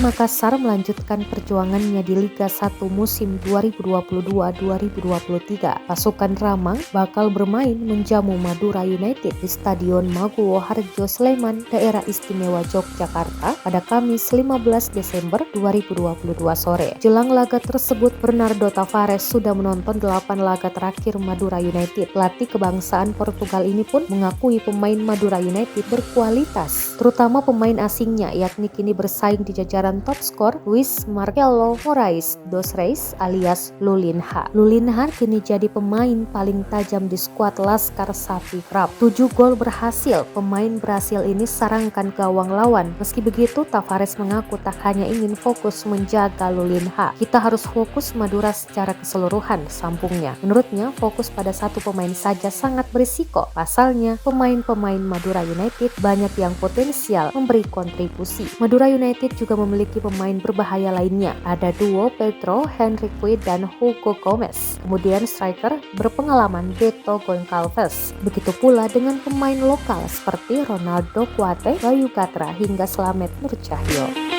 Makassar melanjutkan perjuangannya di Liga 1 musim 2022-2023. Pasukan Ramang bakal bermain menjamu Madura United di Stadion Maguwo Harjo Sleman, Daerah Istimewa Yogyakarta pada Kamis 15 Desember 2022 sore. Jelang laga tersebut, Bernardo Tavares sudah menonton 8 laga terakhir Madura United. Pelatih kebangsaan Portugal ini pun mengakui pemain Madura United berkualitas, terutama pemain asingnya, yakni kini bersaing di jajaran top skor Luis Marcelo Moraes dos Reis alias Lulinha. Lulinha kini jadi pemain paling tajam di skuad Laskar Sapi Krab. 7 gol berhasil pemain Brasil ini sarangkan gawang lawan. Meski begitu, Tavares mengaku tak hanya ingin fokus menjaga Lulinha. Kita harus fokus Madura secara keseluruhan, sambungnya. Menurutnya, fokus pada satu pemain saja sangat berisiko. Pasalnya, pemain-pemain Madura United banyak yang potensial memberi kontribusi. Madura United juga memiliki pemain berbahaya lainnya. Ada duo Pedro Henrique dan Hugo Gomez. Kemudian striker berpengalaman Beto Goncalves. Begitu pula dengan pemain lokal seperti Ronaldo Kuate, Bayu Gatra hingga Slamet Nurcahyo.